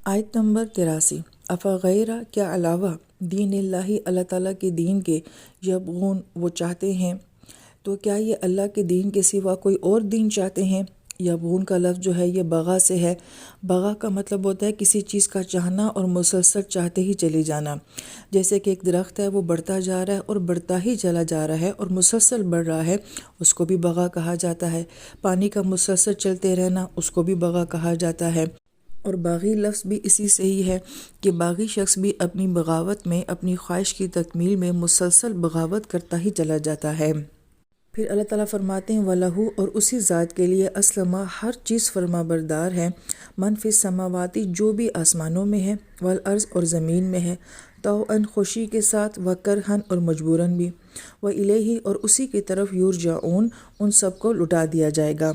آیت نمبر 83۔ افغیرہ کیا علاوہ دین اللہ اللہ تعالیٰ کے دین کے یبغون وہ چاہتے ہیں، تو کیا یہ اللہ کے دین کے سوا کوئی اور دین چاہتے ہیں؟ یبغون کا لفظ جو ہے یہ بغا سے ہے۔ بغا کا مطلب ہوتا ہے کسی چیز کا چاہنا اور مسلسل چاہتے ہی چلے جانا، جیسے کہ ایک درخت ہے وہ بڑھتا جا رہا ہے اور بڑھتا ہی چلا جا رہا ہے اور مسلسل بڑھ رہا ہے، اس کو بھی بغا کہا جاتا ہے۔ پانی کا مسلسل چلتے رہنا اس کو بھی بغا کہا جاتا ہے۔ اور باغی لفظ بھی اسی سے ہی ہے کہ باغی شخص بھی اپنی بغاوت میں، اپنی خواہش کی تکمیل میں مسلسل بغاوت کرتا ہی چلا جاتا ہے۔ پھر اللہ تعالیٰ فرماتے ہیں وَلَہُ اور اسی ذات کے لیے اسلمہ ہر چیز فرما بردار ہے، من فی السماواتی جو بھی آسمانوں میں ہے، والارض اور زمین میں ہے، طوعاً خوشی کے ساتھ، وکرہاً اور مجبوراً بھی، وَإِلَیہِ اور اسی کی طرف یرجعون ان سب کو لٹا دیا جائے گا۔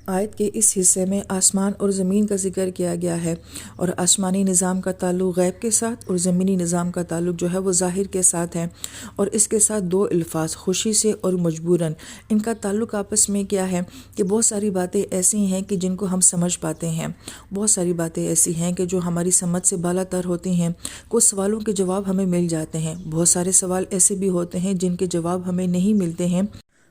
آیت کے اس حصے میں آسمان اور زمین کا ذکر کیا گیا ہے، اور آسمانی نظام کا تعلق غیب کے ساتھ اور زمینی نظام کا تعلق جو ہے وہ ظاہر کے ساتھ ہے، اور اس کے ساتھ دو الفاظ خوشی سے اور مجبوراً، ان کا تعلق آپس میں کیا ہے کہ بہت ساری باتیں ایسی ہیں کہ جن کو ہم سمجھ پاتے ہیں، بہت ساری باتیں ایسی ہیں کہ جو ہماری سمجھ سے بالا تر ہوتی ہیں، کچھ سوالوں کے جواب ہمیں مل جاتے ہیں، بہت سارے سوال ایسے بھی ہوتے ہیں جن کے جواب ہمیں نہیں ملتے ہیں۔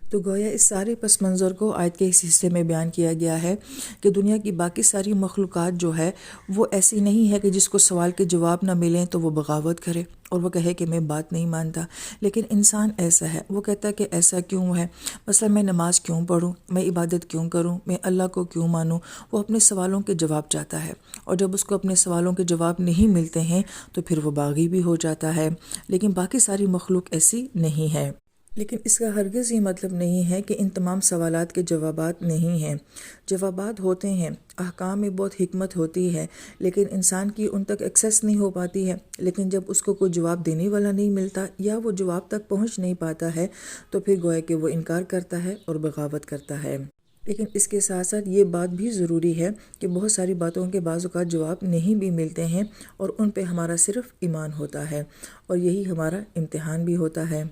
تو گویا اس سارے پس منظر کو آیت کے اس حصے میں بیان کیا گیا ہے کہ دنیا کی باقی ساری مخلوقات جو ہے وہ ایسی نہیں ہے کہ جس کو سوال کے جواب نہ ملیں تو وہ بغاوت کرے اور وہ کہے کہ میں بات نہیں مانتا، لیکن انسان ایسا ہے، وہ کہتا ہے کہ ایسا کیوں ہے، مثلا میں نماز کیوں پڑھوں، میں عبادت کیوں کروں، میں اللہ کو کیوں مانوں، وہ اپنے سوالوں کے جواب چاہتا ہے، اور جب اس کو اپنے سوالوں کے جواب نہیں ملتے ہیں تو پھر وہ باغی بھی ہو جاتا ہے، لیکن باقی ساری مخلوق ایسی نہیں ہے۔ لیکن اس کا ہرگز یہ مطلب نہیں ہے کہ ان تمام سوالات کے جوابات نہیں ہیں، جوابات ہوتے ہیں، احکام میں بہت حکمت ہوتی ہے، لیکن انسان کی ان تک ایکسیس نہیں ہو پاتی ہے، لیکن جب اس کو کوئی جواب دینے والا نہیں ملتا یا وہ جواب تک پہنچ نہیں پاتا ہے تو پھر گویا کہ وہ انکار کرتا ہے اور بغاوت کرتا ہے۔ لیکن اس کے ساتھ ساتھ یہ بات بھی ضروری ہے کہ بہت ساری باتوں کے بعض اوقات جواب نہیں بھی ملتے ہیں، اور ان پہ ہمارا صرف ایمان ہوتا ہے، اور یہی ہمارا امتحان بھی ہوتا ہے۔